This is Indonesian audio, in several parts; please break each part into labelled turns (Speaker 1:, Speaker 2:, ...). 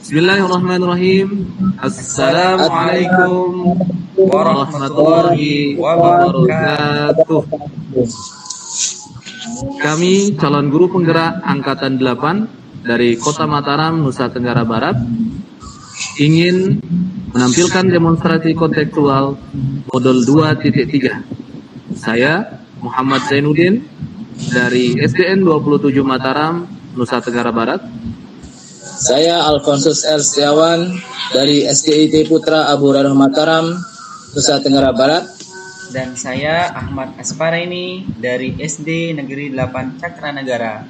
Speaker 1: Bismillahirrahmanirrahim. Assalamualaikum warahmatullahi wabarakatuh. Kami calon guru penggerak Angkatan 8 dari Kota Mataram, Nusa Tenggara Barat ingin menampilkan demonstrasi kontekstual modul 2.3. Saya Muhammad Zainuddin dari SDN 27 Mataram, Nusa Tenggara Barat.
Speaker 2: Saya Alfonsus R. Setiawan dari SDIT Putra Abu Hurairah Mataram, Nusa Tenggara Barat.
Speaker 3: Dan saya Ahmad Aspareni dari SD Negeri 8 Cakranagara.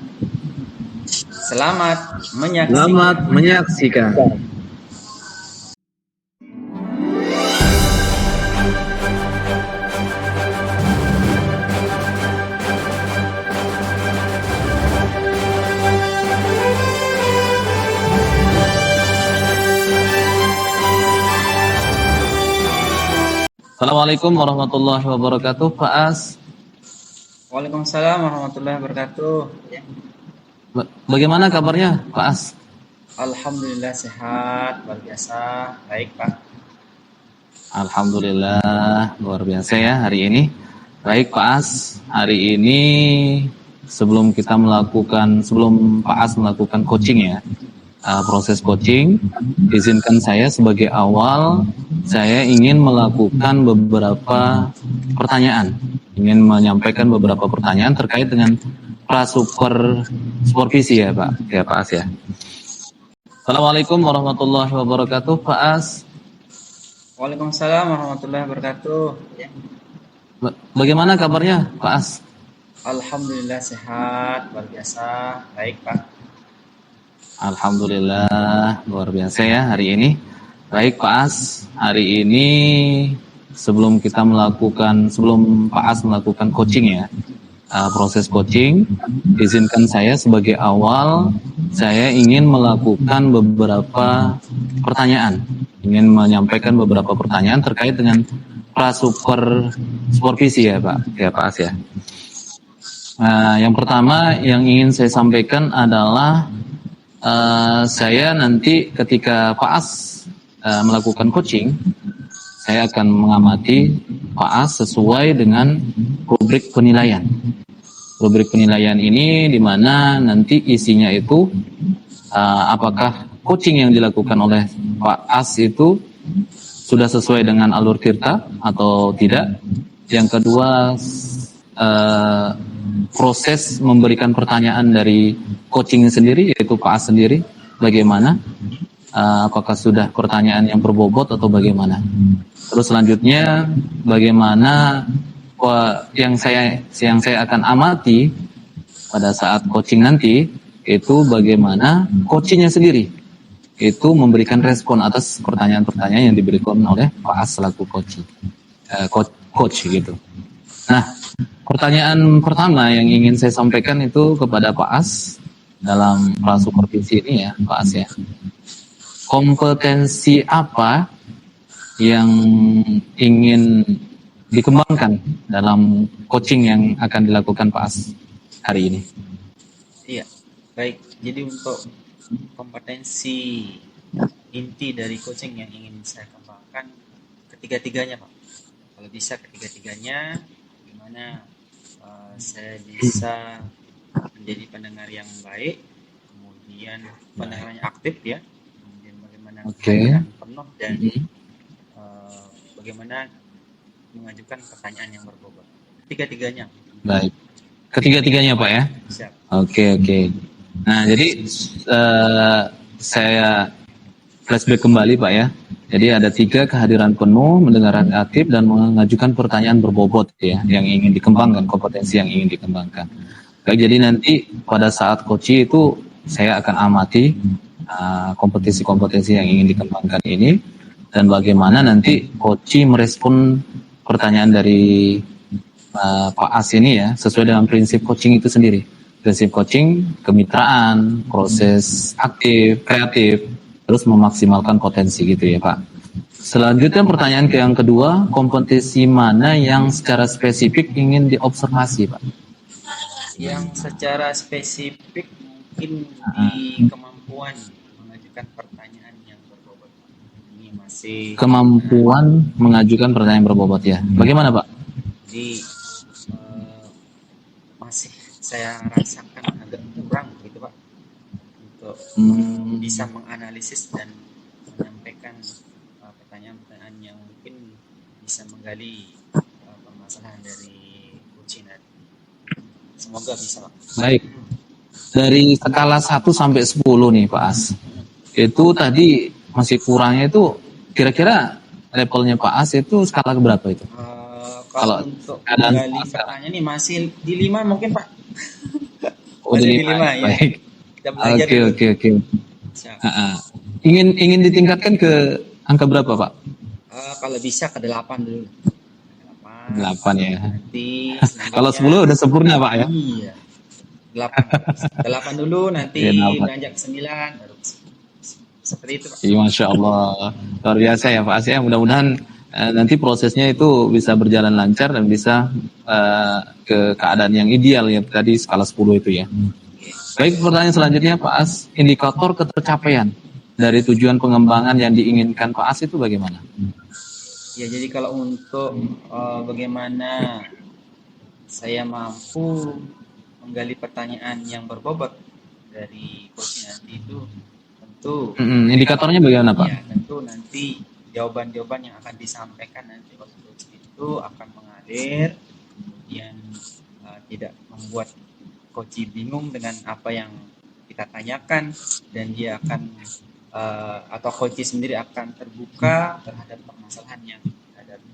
Speaker 3: Selamat menyaksikan.
Speaker 1: Assalamualaikum warahmatullahi wabarakatuh, Pak As.
Speaker 3: Waalaikumsalam warahmatullahi wabarakatuh.
Speaker 1: Bagaimana kabarnya, Pak As?
Speaker 3: Alhamdulillah sehat, luar biasa. Baik, Pak.
Speaker 1: Alhamdulillah, luar biasa ya hari ini. Baik, Pak As. Hari ini sebelum Pak As melakukan coaching ya, proses coaching, izinkan saya sebagai awal saya ingin melakukan beberapa pertanyaan, ingin menyampaikan beberapa pertanyaan terkait dengan supervisi ya Pak, ya Pak As ya. Assalamualaikum warahmatullahi wabarakatuh, Pak As.
Speaker 3: Waalaikumsalam warahmatullahi wabarakatuh.
Speaker 1: Bagaimana kabarnya, Pak As?
Speaker 3: Alhamdulillah sehat, luar biasa. Baik, Pak.
Speaker 1: Alhamdulillah, luar biasa ya hari ini. Baik Pak As, hari ini sebelum Pak As melakukan coaching ya, proses coaching, izinkan saya sebagai awal saya ingin melakukan beberapa pertanyaan, ingin menyampaikan beberapa pertanyaan terkait dengan supervisi ya Pak, ya Pak As ya. Yang pertama yang ingin saya sampaikan adalah saya nanti ketika Pak As melakukan coaching, saya akan mengamati Pak As sesuai dengan rubrik penilaian. Rubrik penilaian ini di mana nanti isinya itu apakah coaching yang dilakukan oleh Pak As itu sudah sesuai dengan alur tirta atau tidak. Yang kedua, proses memberikan pertanyaan dari coaching sendiri, yaitu Pak As sendiri, bagaimana? Apakah sudah pertanyaan yang berbobot atau bagaimana? Terus selanjutnya, bagaimana yang saya akan amati pada saat coaching nanti, itu bagaimana coachingnya sendiri itu memberikan respon atas pertanyaan-pertanyaan yang diberikan oleh Pak As selaku coach gitu. Nah, pertanyaan pertama yang ingin saya sampaikan itu kepada Pak As dalam supervisi ini ya, Pak As ya. Kompetensi apa yang ingin dikembangkan dalam coaching yang akan dilakukan Pak As hari ini?
Speaker 3: Iya, baik. Jadi untuk kompetensi inti dari coaching yang ingin saya kembangkan ketiga-tiganya Pak. Kalau bisa ketiga-tiganya, gimana saya bisa menjadi pendengar yang baik, kemudian pendengarnya aktif ya, kemudian bagaimana penuh dan bagaimana mengajukan pertanyaan yang berbobot. Ketiga-tiganya.
Speaker 1: Baik. Ketiga-tiganya Pak ya?
Speaker 3: Siap.
Speaker 1: Oke. Nah, jadi saya flashback kembali Pak ya. Jadi ada 3 kehadiran penuh, mendengarkan aktif, dan mengajukan pertanyaan berbobot ya, yang ingin dikembangkan, kompetensi yang ingin dikembangkan. Baik, jadi nanti pada saat coaching itu saya akan amati kompetensi-kompetensi yang ingin dikembangkan ini, dan bagaimana nanti coaching merespon pertanyaan dari Pak As ini ya, sesuai dengan prinsip coaching itu sendiri. Prinsip coaching, kemitraan, proses aktif, kreatif, terus memaksimalkan potensi gitu ya Pak. Selanjutnya pertanyaan yang kedua, kompetensi mana yang secara spesifik ingin diobservasi Pak?
Speaker 3: Yang secara spesifik mungkin di kemampuan mengajukan pertanyaan
Speaker 1: kemampuan mengajukan pertanyaan berbobot ya. Bagaimana Pak?
Speaker 3: Jadi masih saya rasakan agak kurang gitu Pak untuk bisa menganalisis dan menyampaikan pertanyaan-pertanyaan yang mungkin bisa menggali permasalahan dari coaching tadi. Semoga bisa Pak.
Speaker 1: Baik. Dari skala 1 sampai 10 nih Pak As. Itu tadi masih kurangnya itu kira-kira levelnya Pak As itu skala berapa itu?
Speaker 3: Kalau untuk menggali pertanyaan ini masih di 5 mungkin Pak.
Speaker 1: Oh, di 5 ya. Baik.
Speaker 3: Kita belajar
Speaker 1: Oke. Ingin ditingkatkan ke angka berapa Pak?
Speaker 3: Kalau bisa ke 8 dulu.
Speaker 1: 8 ya.
Speaker 3: Nanti
Speaker 1: kalau 10 udah sempurna Pak ya?
Speaker 3: Iya. 8 dulu, nanti beranjak ke 9 baru seperti itu Pak.
Speaker 1: Iya, Masya Allah, luar biasa ya Pak As ya. Mudah-mudahan nanti prosesnya itu bisa berjalan lancar dan bisa ke keadaan yang ideal ya tadi skala 10 itu ya. Baik, pertanyaan selanjutnya Pak As, indikator ketercapaian dari tujuan pengembangan yang diinginkan Pak As itu bagaimana?
Speaker 3: Ya, jadi kalau untuk bagaimana saya mampu menggali pertanyaan yang berbobot dari coach nanti itu tentu
Speaker 1: indikatornya bagaimana Pak?
Speaker 3: Ya, tentu nanti jawaban-jawaban yang akan disampaikan nanti oleh coach itu akan mengalir, kemudian tidak membuat coach bingung dengan apa yang kita tanyakan, dan dia akan atau coach sendiri akan terbuka terhadap permasalahan yang dihadapi.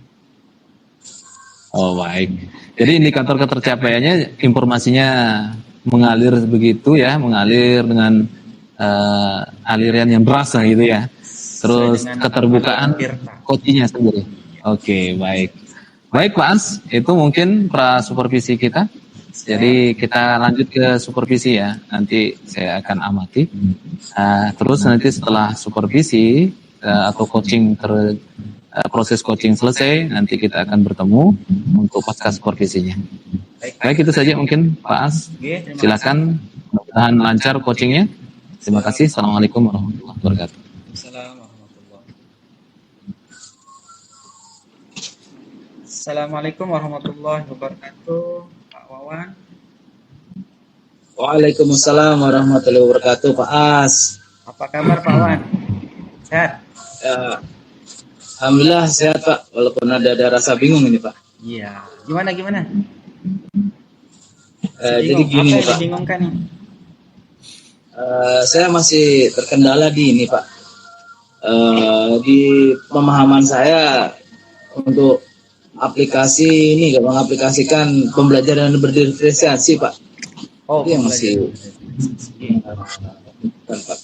Speaker 1: Oh baik. Jadi indikator ketercapaiannya informasinya mengalir begitu ya, mengalir dengan aliran yang berasa gitu ya. Terus keterbukaan coachnya sendiri. Oke, baik. Baik Pak As, itu mungkin pra supervisi kita. Jadi kita lanjut ke supervisi ya. Nanti saya akan amati. Terus nanti setelah supervisi atau coaching proses coaching selesai, nanti kita akan bertemu untuk pasca supervisinya. Baik, itu saja mungkin Pak As. Silakan, mudah-mudahan lancar coachingnya. Terima kasih. Assalamualaikum warahmatullahi wabarakatuh.
Speaker 3: Assalamualaikum warahmatullahi wabarakatuh, Pak Wawan.
Speaker 2: Waalaikumsalam warahmatullahi wabarakatuh, Pak As.
Speaker 3: Apa kabar Pak Wawan? Sehat?
Speaker 2: Alhamdulillah sehat Pak, walaupun ada rasa bingung ini Pak.
Speaker 3: Iya. Gimana?
Speaker 2: Jadi gini
Speaker 3: apa
Speaker 2: Pak.
Speaker 3: yang dibingungkan nih?
Speaker 2: Saya masih terkendala di ini Pak. Di pemahaman saya untuk aplikasi ini, mengaplikasikan pembelajaran berdiferensiasi Pak.
Speaker 3: Oh,
Speaker 2: itu yang masih Pak.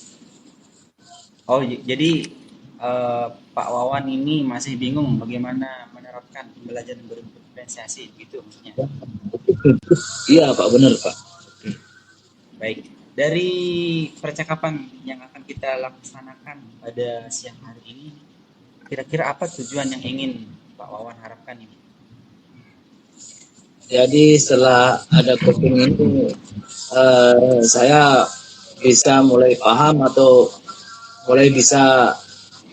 Speaker 3: Oh, jadi Pak Wawan ini masih bingung bagaimana menerapkan pembelajaran berdiferensiasi gitu maksudnya?
Speaker 2: Iya Pak, benar Pak.
Speaker 3: Oke. Baik, dari percakapan yang akan kita laksanakan pada siang hari ini, kira-kira apa tujuan yang ingin Pak Wawan harapkan ini?
Speaker 2: Jadi setelah ada coaching ini, saya bisa mulai paham atau mulai bisa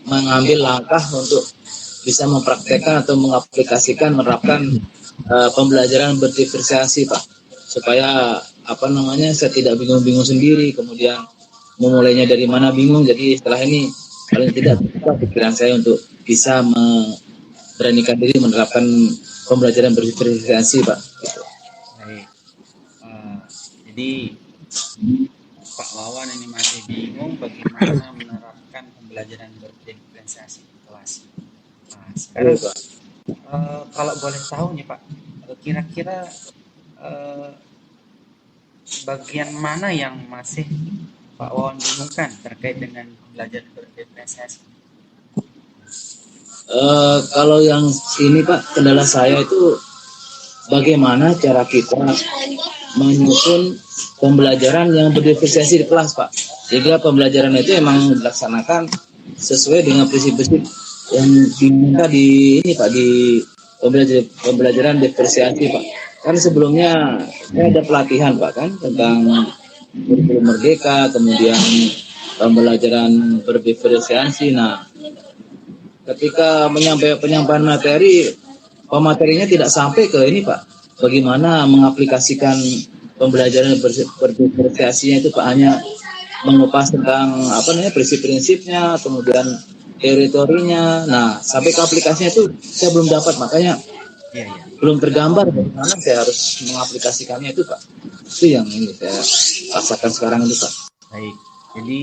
Speaker 2: mengambil langkah untuk bisa mempraktekkan atau mengaplikasikan, menerapkan pembelajaran berdiferensiasi Pak, supaya saya tidak bingung-bingung sendiri, kemudian memulainya dari mana bingung. Jadi setelah ini paling tidak pikiran saya untuk bisa beranikan diri menerapkan pembelajaran berdiferensiasi Pak.
Speaker 3: Baik. Jadi Pak Wawan ini masih bingung bagaimana menerapkan pembelajaran berdiferensiasi di kelas. Nah, sekarang kalau boleh tahu nih Pak, kira-kira bagian mana yang masih Pak Wawan bingungkan terkait dengan pembelajaran berdiferensiasi?
Speaker 2: Kalau yang ini Pak, kendala saya itu bagaimana cara kita menyusun pembelajaran yang berdiferensiasi di kelas Pak. Jika pembelajaran itu emang dilaksanakan sesuai dengan prinsip-prinsip yang diminta di ini Pak, di pembelajaran diferensiasi Pak. Kan sebelumnya ada pelatihan Pak kan tentang kurikulum merdeka, kemudian pembelajaran berdiferensiasi. Nah, ketika penyampaian materi, pematerinya tidak sampai ke ini Pak. Bagaimana mengaplikasikan pembelajaran berdiferensiasinya itu Pak, hanya mengupas tentang prinsip-prinsipnya, kemudian teorinya. Nah, sampai ke aplikasinya itu saya belum dapat, makanya belum tergambar bagaimana saya harus mengaplikasikannya itu Pak. Itu yang ini saya rasakan sekarang itu Pak.
Speaker 3: Baik, jadi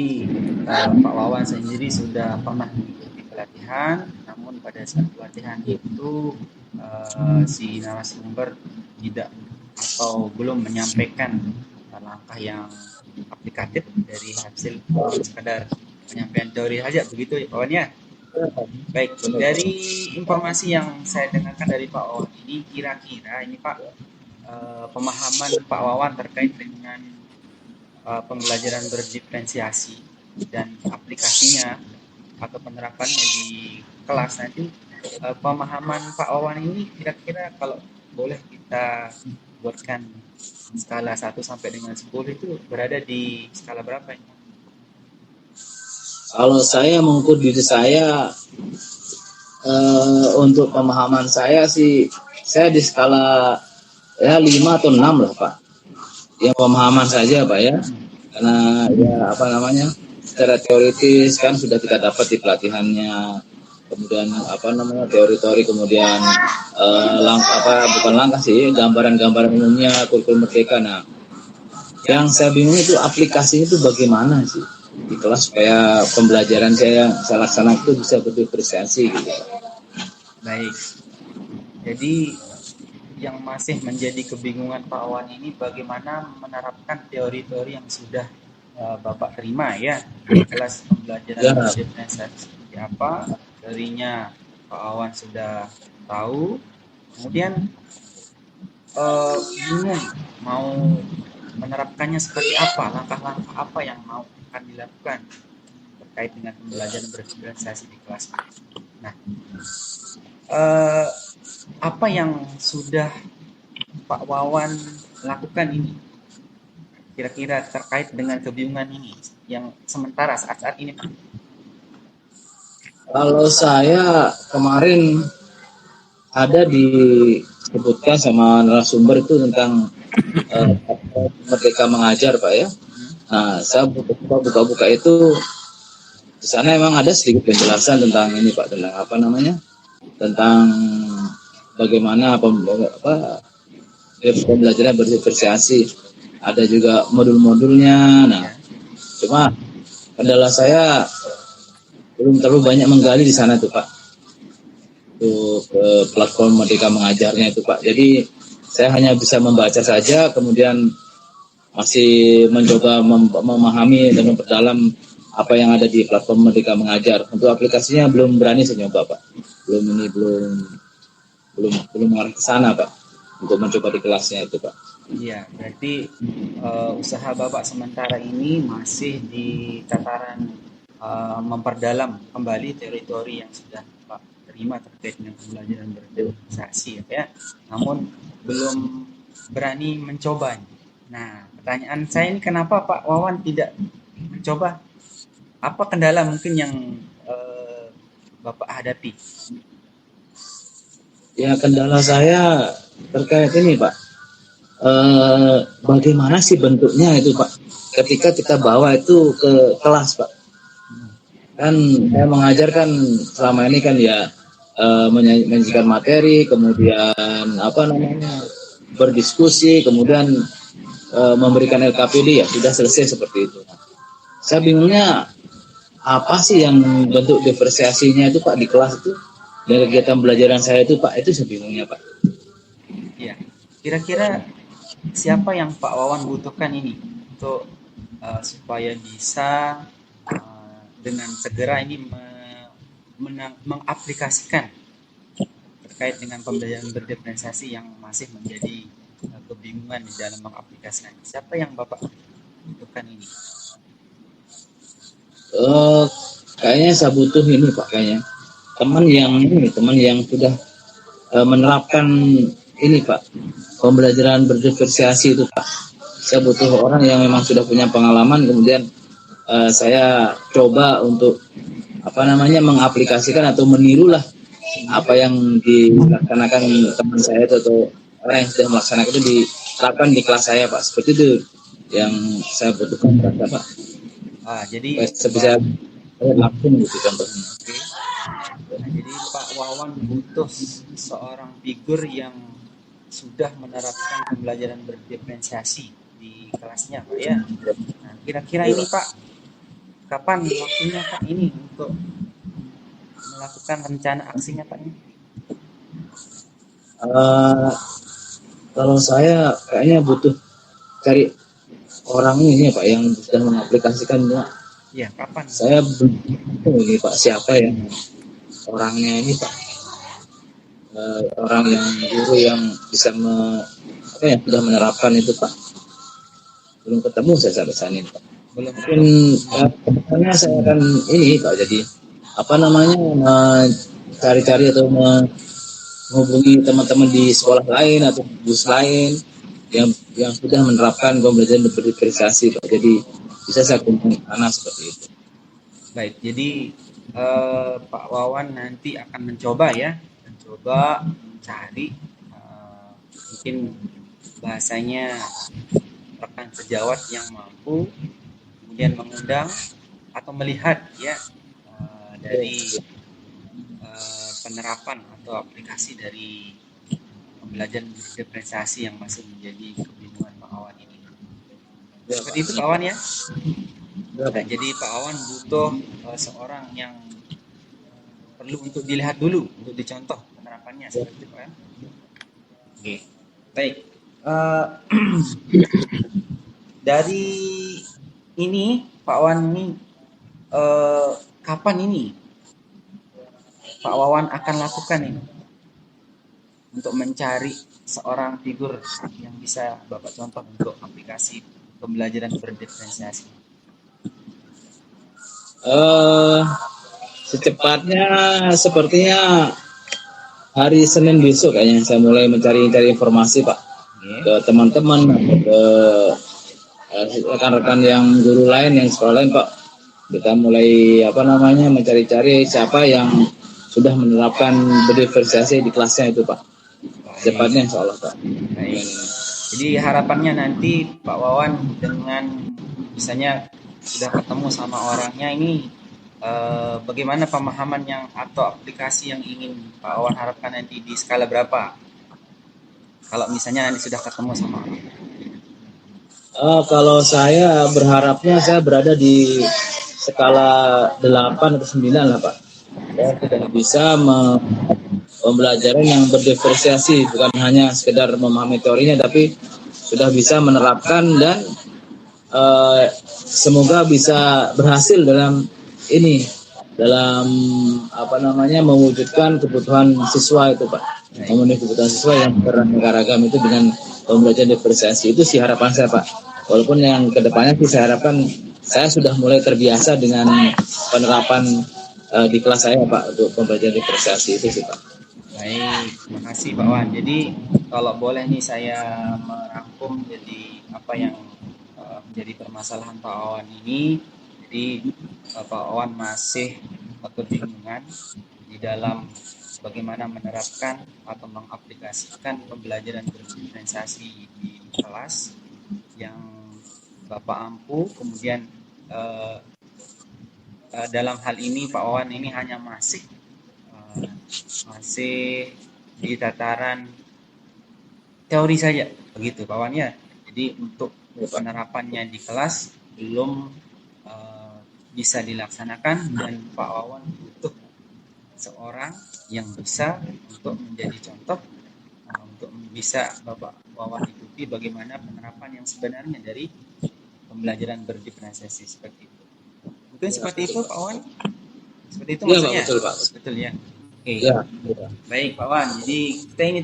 Speaker 3: Pak Wawan sendiri sudah pernah mengikuti pelatihan, namun pada saat pelatihan itu si narasumber tidak atau belum menyampaikan langkah yang aplikatif dari hasil sekedar penyampaian teori saja, begitu ya Pak Wawan ya? Baik, dari informasi yang saya dengarkan dari Pak Wawan ini, kira-kira ini Pak, pemahaman Pak Wawan terkait dengan pembelajaran berdiferensiasi dan aplikasinya atau penerapannya di kelas nanti, pemahaman Pak Wawan ini kira-kira kalau boleh kita buatkan skala 1 sampai dengan 10 itu berada di skala berapa ini?
Speaker 2: Kalau saya mengukur diri saya, untuk pemahaman saya sih, saya di skala ya 5 atau 6 lah Pak. Yang pemahaman saja Pak ya. Karena ya secara teoritis kan sudah kita dapat di pelatihannya. Kemudian teori-teori, kemudian gambaran-gambaran umumnya kurikulum Merdeka. Nah, yang saya bingung itu aplikasinya itu bagaimana sih di kelas supaya pembelajaran saya laksanakan itu bisa berdiferensiasi gitu.
Speaker 3: Baik, jadi yang masih menjadi kebingungan Pak Wawan ini bagaimana menerapkan teori-teori yang sudah Bapak terima ya di kelas pembelajaran berdiferensiasi seperti apa, teorinya Pak Wawan sudah tahu, kemudian bingung mau menerapkannya seperti apa, langkah-langkah apa yang mau akan dilakukan terkait dengan pembelajaran berdiferensiasi di kelas. Nah, apa yang sudah Pak Wawan lakukan ini kira-kira terkait dengan kebingungan ini yang sementara saat ini Pak?
Speaker 2: Kalau saya kemarin ada disebutkan sama narasumber itu tentang Merdeka Mengajar Pak ya. Nah, saya buka itu di sana emang ada sedikit penjelasan tentang ini Pak, tentang bagaimana pembelajaran berdiferensiasi. Ada juga modul-modulnya. Nah, cuma kendala saya belum terlalu banyak menggali di sana tuh Pak. Untuk platform Merdeka Mengajarnya itu Pak. Jadi saya hanya bisa membaca saja, kemudian masih mencoba memahami dan memperdalam apa yang ada di platform Merdeka Mengajar. Untuk aplikasinya belum berani saya nyoba Pak. Belum mengarah ke sana Pak, untuk mencoba di kelasnya itu Pak.
Speaker 3: Iya, berarti usaha Bapak sementara ini masih di tataran memperdalam kembali teori-teori yang sudah Pak terima terkait dengan pembelajaran berdiferensiasi ya. Namun belum berani mencoba. Nah, pertanyaan saya ini, kenapa Pak Wawan tidak mencoba? Apa kendala mungkin yang Bapak hadapi?
Speaker 2: Ya, kendala saya terkait ini Pak. Bagaimana sih bentuknya itu Pak? Ketika kita bawa itu ke kelas Pak. Kan saya mengajarkan selama ini kan ya menyajikan materi, kemudian berdiskusi, kemudian memberikan LKPD, ya sudah selesai seperti itu. Saya bingungnya apa sih yang bentuk diferensiasinya itu Pak di kelas itu, dari kegiatan pembelajaran saya itu Pak, itu saya bingungnya Pak.
Speaker 3: Iya, kira-kira siapa yang Pak Wawan butuhkan ini untuk supaya bisa dengan segera ini mengaplikasikan terkait dengan pembelajaran berdiferensiasi yang masih menjadi kebingungan di dalam mengaplikasikan. Siapa yang Bapak butuhkan ini?
Speaker 2: Kayaknya saya butuh ini Pak, kayaknya teman yang sudah menerapkan ini Pak, pembelajaran berdiferensiasi itu Pak. Saya butuh orang yang memang sudah punya pengalaman, kemudian saya coba untuk mengaplikasikan atau menirulah apa yang dilaksanakan teman saya itu atau orang yang sudah melaksanakan itu diterapkan di kelas saya Pak. Seperti itu yang saya butuhkan Pak.
Speaker 3: Jadi
Speaker 2: Saya bisa langsung gitu contohnya.
Speaker 3: oke. Nah, jadi Pak Wawan butuh seorang figur yang sudah menerapkan pembelajaran berdiferensiasi di kelasnya, Pak ya. Nah, kira-kira ini Pak, kapan waktunya Pak ini untuk melakukan rencana aksinya Pak ini?
Speaker 2: Kalau saya kayaknya butuh cari orang ini Pak yang sudah mengaplikasikannya.
Speaker 3: Ya, kapan?
Speaker 2: Saya belum tahu ini Pak siapa yang orangnya ini Pak. Orang yang guru yang bisa sudah menerapkan itu Pak. Belum ketemu saya sampai saat ini Pak.
Speaker 3: Belum.
Speaker 2: Mungkin kedepannya saya akan ini Pak, jadi cari-cari atau menghubungi teman-teman di sekolah lain atau bus lain yang sudah menerapkan pembelajaran berdiferensiasi Pak. Jadi bisa saya kumpulkan anak seperti itu.
Speaker 3: Baik, jadi Pak Wawan nanti akan mencoba mencari mungkin bahasanya rekan sejawat yang mampu, kemudian mengundang atau melihat ya dari penerapan atau aplikasi dari pembelajaran diferensiasi yang masih menjadi kebingungan Pak Wawan ini. Seperti itu Pak Wawan ya. Nah, jadi Pak Wawan butuh seorang yang perlu untuk dilihat dulu, untuk dicontoh penerapannya seperti itu Pak ya. Oke, baik. Dari ini Pak Wawan ini kapan ini Pak Wawan akan lakukan ini untuk mencari seorang figur yang bisa Bapak contoh untuk aplikasi pembelajaran berdiferensiasi?
Speaker 2: Secepatnya sepertinya hari Senin besok kayaknya saya mulai mencari informasi Pak ke teman-teman, ke rekan-rekan yang guru lain yang sekolah lain Pak. Kita mulai mencari-cari siapa yang sudah menerapkan berdiferensiasi di kelasnya itu Pak. Secepatnya insya Allah Pak.
Speaker 3: Baik. Jadi harapannya nanti Pak Wawan dengan misalnya sudah ketemu sama orangnya ini bagaimana pemahaman yang atau aplikasi yang ingin Pak Wawan harapkan nanti di skala berapa? Kalau misalnya nanti sudah ketemu sama orang.
Speaker 2: Kalau saya berharapnya saya berada di skala 8 atau 9 lah Pak. Ya, sudah bisa pembelajaran yang berdiferensiasi, bukan hanya sekedar memahami teorinya tapi sudah bisa menerapkan dan semoga bisa berhasil dalam mewujudkan kebutuhan siswa itu Pak. Memenuhi kebutuhan siswa yang beraneka ragam itu dengan pembelajaran diferensiasi, itu sih harapan saya Pak. Walaupun yang kedepannya sih saya harapkan saya sudah mulai terbiasa dengan penerapan di kelas saya Pak untuk pembelajaran diferensiasi itu sih Pak.
Speaker 3: Baik, terima kasih Pak Wan. Jadi kalau boleh nih saya merangkum jadi apa yang menjadi permasalahan Pak Wan ini. Jadi Pak Wan masih kebingungan di dalam bagaimana menerapkan atau mengaplikasikan pembelajaran berdiferensiasi di kelas yang Bapak ampu. Kemudian dalam hal ini Pak Wawan ini hanya masih di tataran teori saja, begitu Pak Wawan ya. Jadi untuk penerapannya di kelas belum bisa dilaksanakan dan Pak Wawan butuh seorang yang bisa untuk menjadi contoh untuk bisa Bapak Wawan ikuti bagaimana penerapan yang sebenarnya dari pembelajaran berdiferensiasi seperti itu. Mungkin seperti itu Pak Wan. Seperti itu maksudnya.
Speaker 2: Betul Pak.
Speaker 3: Betul ya. Oke.
Speaker 2: Ya.
Speaker 3: Baik Pak Wan. Jadi kita ini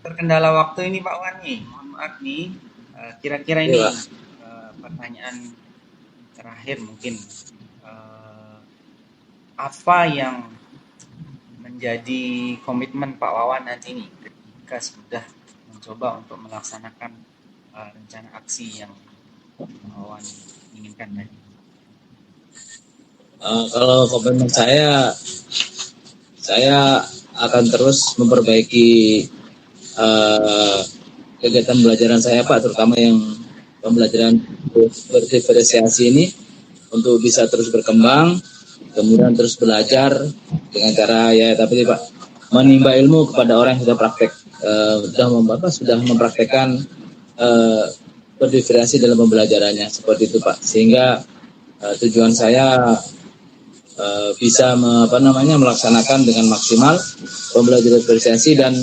Speaker 3: terkendala waktu ini Pak Wan nih. Mohon maaf nih. Kira-kira ini pertanyaan terakhir mungkin. Apa yang menjadi komitmen Pak Wawan nanti ini ketika sudah mencoba untuk melaksanakan rencana aksi yang Pak Wawan inginkan tadi?
Speaker 2: Kalau komitmen saya akan terus memperbaiki eh, kegiatan pembelajaran saya Pak, terutama yang pembelajaran berdiferensiasi ini untuk bisa terus berkembang, kemudian terus belajar dengan cara ya tapi Pak menimba ilmu kepada orang yang sudah praktek, sudah mempraktekkan eh, berdiferensiasi dalam pembelajarannya seperti itu Pak, sehingga tujuan saya bisa melaksanakan dengan maksimal pembelajaran diferensiasi dan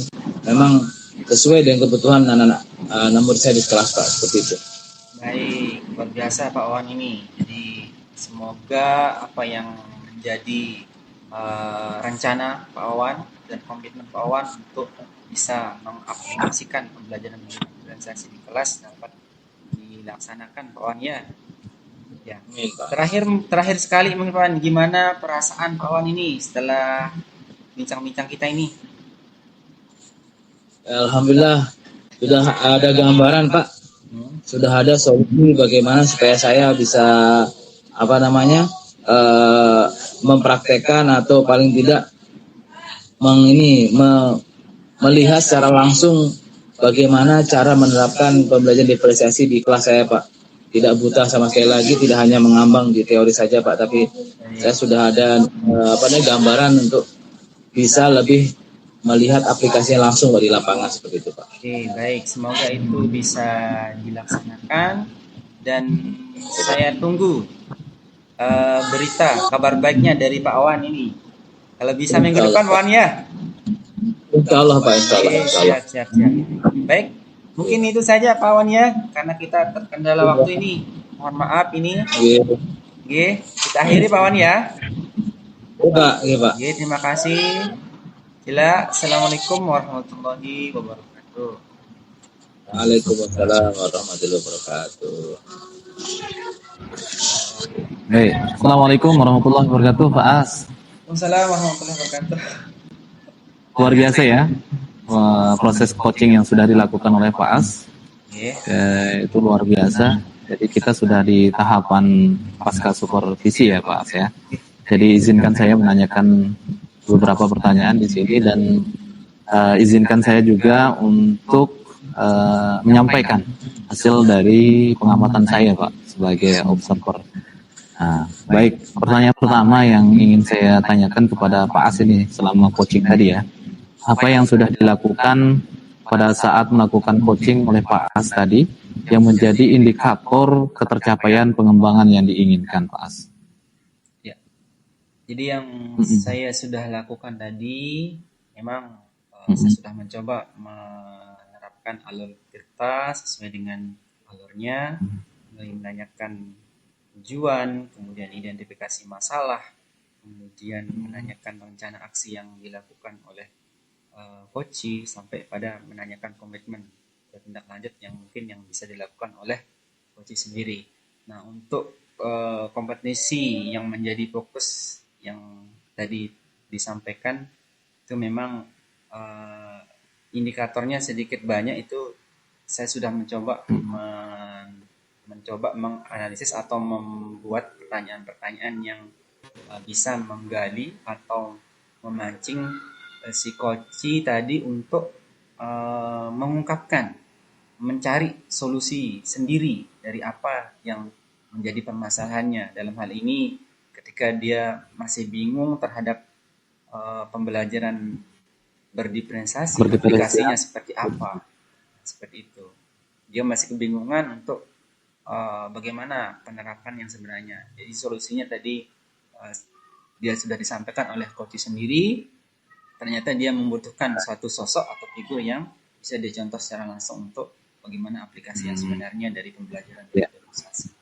Speaker 2: memang sesuai dengan kebutuhan anak-anak murid saya di kelas Pak, seperti itu.
Speaker 3: Baik, luar biasa Pak Wawan ini. Jadi semoga apa yang menjadi rencana Pak Wawan dan komitmen Pak Wawan untuk bisa mengaplikasikan pembelajaran diferensiasi di kelas dapat dilaksanakan Pak Wawan ya. Ya.
Speaker 2: Amin, Pak.
Speaker 3: Terakhir sekali mungkin Pak Wan, gimana perasaan Pak Wan ini setelah bincang-bincang kita ini?
Speaker 2: Alhamdulillah sudah ada gambaran Pak, sudah ada solusi bagaimana supaya saya bisa mempraktekkan atau paling tidak melihat secara langsung bagaimana cara menerapkan pembelajaran diferensiasi di kelas saya Pak. Tidak buta sama sekali lagi, tidak hanya mengambang di teori saja Pak, tapi saya sudah ada gambaran untuk bisa lebih melihat aplikasinya langsung di lapangan seperti itu Pak.
Speaker 3: Oke, baik. Semoga itu bisa dilaksanakan dan saya tunggu berita kabar baiknya dari Pak Wan ini. Kalau bisa minggu depan Wan ya.
Speaker 2: Insya Allah Pak, insya Allah.
Speaker 3: Oke, siap. Baik, mungkin itu saja Pak Wan ya, karena kita terkendala waktu ini. Mohon maaf ini. Oke, kita akhiri Pak Wan ya.
Speaker 2: Iya Pak.
Speaker 3: Oke, terima kasih. Sila, Assalamualaikum warahmatullahi wabarakatuh.
Speaker 2: Waalaikumsalam warahmatullahi wabarakatuh.
Speaker 1: Baik, Assalamualaikum warahmatullahi wabarakatuh, Pak As.
Speaker 3: Waalaikumsalam warahmatullahi wabarakatuh.
Speaker 1: Luar biasa ya, proses coaching yang sudah dilakukan oleh Pak As. Itu luar biasa. Jadi kita sudah di tahapan pasca supervisi ya Pak As ya. Jadi izinkan saya menanyakan beberapa pertanyaan di sini dan izinkan saya juga untuk menyampaikan hasil dari pengamatan saya Pak sebagai observer. Nah, baik, pertanyaan pertama yang ingin saya tanyakan kepada Pak As ini selama coaching tadi ya. Apa yang sudah dilakukan pada saat melakukan coaching oleh Pak As tadi yang menjadi indikator ketercapaian pengembangan yang diinginkan Pak As?
Speaker 3: Ya. Jadi yang saya sudah lakukan tadi memang saya sudah mencoba menerapkan alur Tirta sesuai dengan alurnya, mulai menanyakan tujuan, kemudian identifikasi masalah, kemudian menanyakan rencana aksi yang dilakukan oleh coach sampai pada menanyakan komitmen tindak lanjut yang mungkin yang bisa dilakukan oleh coach sendiri. Nah, untuk kompetensi yang menjadi fokus yang tadi disampaikan itu memang indikatornya sedikit banyak itu saya sudah mencoba menganalisis atau membuat pertanyaan-pertanyaan yang bisa menggali atau memancing si coach tadi untuk mengungkapkan, mencari solusi sendiri dari apa yang menjadi permasalahannya. Dalam hal ini ketika dia masih bingung terhadap pembelajaran berdiferensiasi, aplikasinya seperti apa, seperti itu. Dia masih kebingungan untuk bagaimana penerapan yang sebenarnya. Jadi solusinya tadi dia sudah disampaikan oleh coach sendiri. Ternyata dia membutuhkan suatu sosok atau figur yang bisa dicontoh secara langsung untuk bagaimana aplikasi yang sebenarnya dari pembelajaran diferensiasi.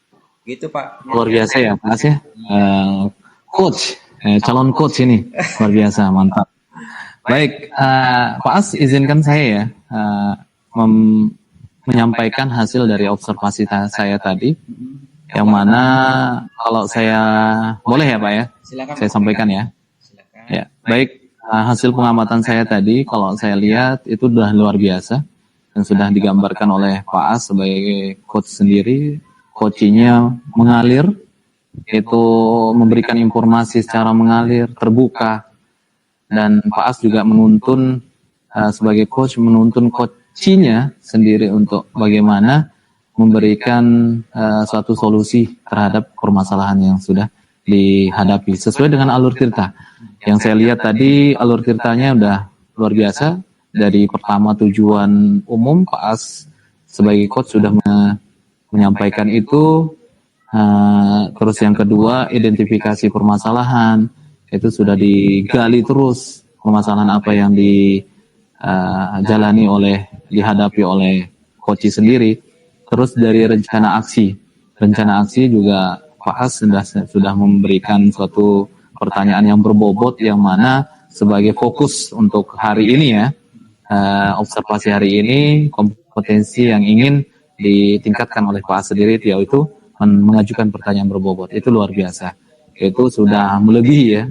Speaker 3: Gitu Pak.
Speaker 1: Luar biasa ya Pak As ya. Coach, calon coach ini luar biasa, mantap. Baik, Pak As izinkan saya ya menyampaikan hasil dari observasi saya tadi, yang mana kalau saya boleh ya Pak ya, silakan saya sampaikan ya. Silakan. Ya, baik. Hasil pengamatan saya tadi, kalau saya lihat itu sudah luar biasa dan sudah digambarkan oleh Pak As sebagai coach sendiri. Coachingnya mengalir itu memberikan informasi secara mengalir, terbuka, dan Pak As juga menuntun sebagai coach, menuntun coachnya sendiri untuk bagaimana memberikan suatu solusi terhadap permasalahan yang sudah dihadapi sesuai dengan alur tirta. Yang saya lihat tadi alur tirtanya udah luar biasa. Dari pertama tujuan umum, Pak As sebagai coach sudah menyampaikan itu. Terus yang kedua, identifikasi permasalahan itu sudah digali terus, permasalahan apa yang dihadapi oleh coach sendiri. Terus dari rencana aksi juga Pak As sudah memberikan suatu pertanyaan yang berbobot, yang mana sebagai fokus untuk hari ini ya, observasi hari ini, kompetensi yang ingin ditingkatkan oleh Pak As sendiri, yaitu mengajukan pertanyaan berbobot. Itu luar biasa. Itu sudah melebihi ya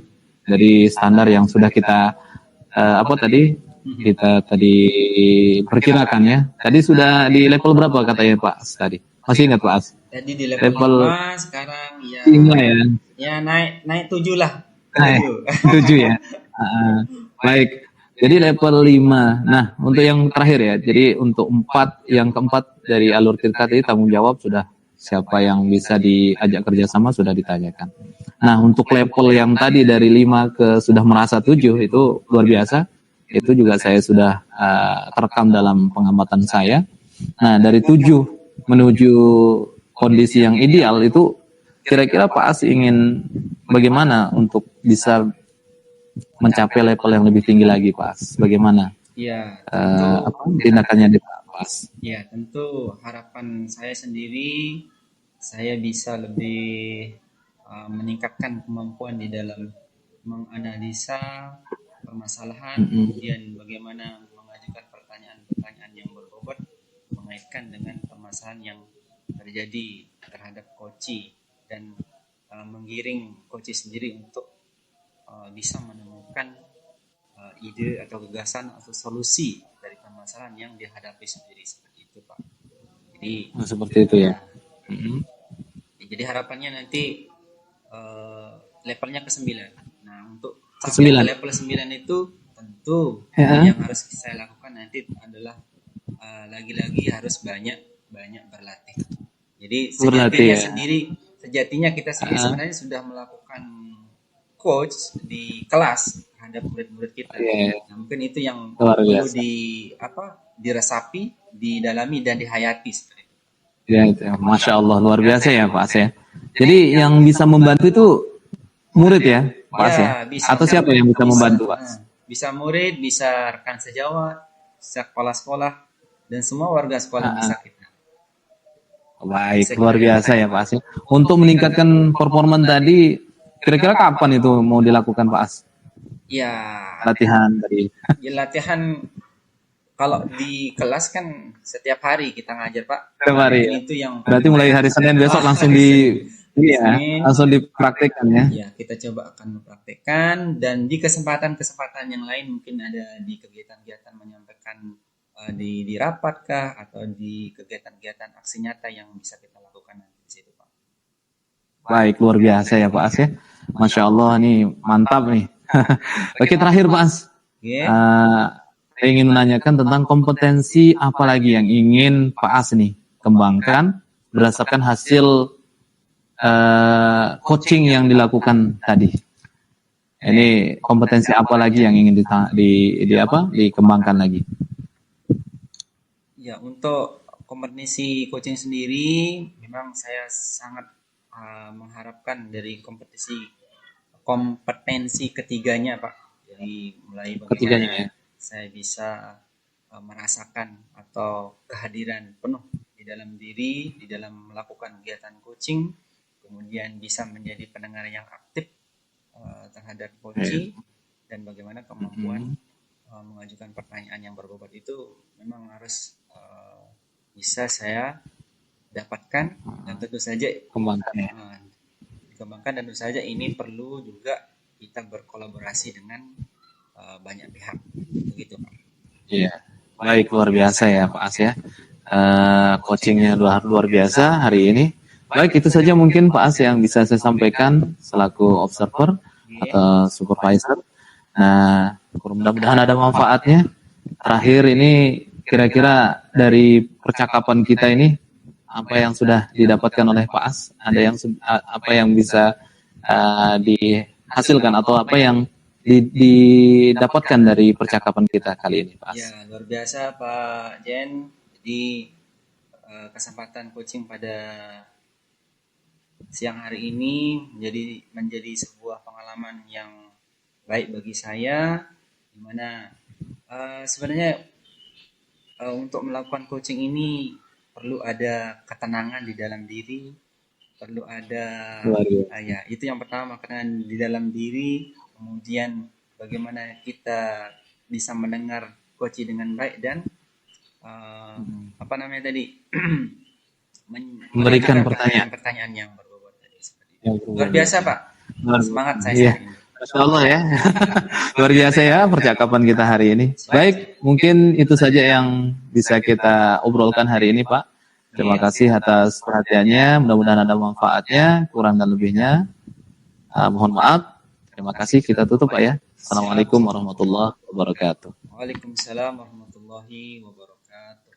Speaker 1: dari standar yang sudah kita kita tadi perkirakan ya. Tadi sudah di level berapa katanya Pak As tadi? Masih ingat Pak As?
Speaker 3: Tadi di level 5, sekarang ya
Speaker 1: 5 ya.
Speaker 3: Ya naik 7 lah.
Speaker 1: Naik 7 ya. Baik. Jadi level 5. Nah, untuk yang terakhir ya. Jadi untuk yang keempat dari alur tirta tadi, tanggung jawab sudah, siapa yang bisa diajak kerjasama sudah ditanyakan. Nah, untuk level yang tadi dari 5 ke sudah merasa 7 itu luar biasa. Itu juga saya sudah terekam dalam pengamatan saya. Nah, dari 7 menuju kondisi yang ideal itu kira-kira Pak As ingin bagaimana untuk bisa mencapai level yang lebih tinggi lagi, Pak? Bagaimana?
Speaker 3: Ya,
Speaker 1: tindakannya di Pak?
Speaker 3: Ya, tentu harapan saya sendiri, saya bisa lebih meningkatkan kemampuan di dalam menganalisa permasalahan, kemudian bagaimana mengajukan pertanyaan-pertanyaan yang berbobot mengaitkan dengan permasalahan yang terjadi terhadap coach dan menggiring coach sendiri untuk bisa menemukan ide atau gagasan atau solusi dari permasalahan yang dihadapi sendiri, seperti itu Pak. Jadi
Speaker 1: seperti itu ya.
Speaker 3: Jadi harapannya nanti levelnya ke 9. Nah, untuk level 9 itu tentu yang harus saya lakukan nanti adalah lagi-lagi harus banyak berlatih. Jadi sejatinya kita sendiri sebenarnya sudah melakukan coach di kelas terhadap murid-murid kita. Nah, mungkin itu yang perlu diresapi, didalami dan dihayati seperti itu.
Speaker 1: Ya, Masya Allah, luar biasa ya Pak As ya. Jadi yang bisa membantu itu murid ya Pak As ya? Atau siapa yang bisa membantu Pak?
Speaker 3: Bisa murid, bisa rekan sejawat, bisa kepala-sekolah, dan semua warga sekolah bisa kita.
Speaker 1: Baik, luar biasa ya Pak As ya. Untuk meningkatkan performa tadi, kira-kira kapan itu mau dilakukan Pak As?
Speaker 3: Ya,
Speaker 1: latihan tadi.
Speaker 3: Ya, latihan kalau di kelas kan setiap hari kita ngajar Pak.
Speaker 1: Setiap hari.
Speaker 3: Itu yang
Speaker 1: berarti mulai hari Senin besok langsung langsung dipraktekkan ya.
Speaker 3: Ya, kita coba akan mempraktekkan, dan di kesempatan-kesempatan yang lain mungkin ada di kegiatan-kegiatan menyampaikan di rapat kah atau di kegiatan-kegiatan aksi nyata yang bisa kita lakukan nanti di situ Pak.
Speaker 1: Baik, luar biasa ya Pak As ya. Masya Allah, nih mantap nih. Oke, terakhir Pak As. Saya ingin menanyakan tentang kompetensi apa lagi yang ingin Pak As nih kembangkan berdasarkan hasil coaching yang dilakukan tadi. Ini kompetensi apa lagi yang ingin dikembangkan lagi?
Speaker 3: Ya, untuk kompetensi coaching sendiri memang saya sangat mengharapkan dari kompetensi ketiganya Pak. Jadi mulai bagaimana saya bisa merasakan atau kehadiran penuh di dalam diri, di dalam melakukan kegiatan coaching, kemudian bisa menjadi pendengar yang aktif terhadap coaching, dan bagaimana kemampuan mengajukan pertanyaan yang berbobot itu memang harus bisa saya dapatkan, dan tentu saja dikembangkan, dan tentu saja ini perlu juga kita berkolaborasi dengan banyak pihak, begitu Pak.
Speaker 1: Iya, baik, luar biasa ya Pak As ya. Coachingnya luar biasa hari ini. Baik, itu saja mungkin Pak As yang bisa saya sampaikan selaku observer atau supervisor. Nah, mudah-mudahan ada manfaatnya. Terakhir ini kira-kira dari percakapan kita ini apa yang sudah didapatkan oleh Pak As? Ada yang apa yang bisa dihasilkan atau apa yang didapatkan dari percakapan kita kali ini, Pak As?
Speaker 3: Ya, luar biasa Pak Jen. Jadi kesempatan coaching pada siang hari ini menjadi sebuah pengalaman yang baik bagi saya, di mana sebenarnya untuk melakukan coaching ini perlu ada ketenangan di dalam diri, perlu ada ya itu yang pertama, ketenangan di dalam diri, kemudian bagaimana kita bisa mendengar coaching dengan baik dan apa namanya tadi
Speaker 1: Memberikan
Speaker 3: pertanyaan yang berbobot tadi seperti itu. Luar biasa Pak, semangat saya
Speaker 1: Iya.
Speaker 3: hari ini.
Speaker 1: Masya Allah ya, luar biasa ya percakapan kita hari ini. Baik, mungkin itu saja yang bisa kita obrolkan hari ini Pak. Terima kasih atas perhatiannya, mudah-mudahan ada manfaatnya, kurang dan lebihnya. Mohon maaf, terima kasih, kita tutup Pak ya. Assalamualaikum warahmatullahi wabarakatuh.
Speaker 3: Waalaikumsalam warahmatullahi wabarakatuh.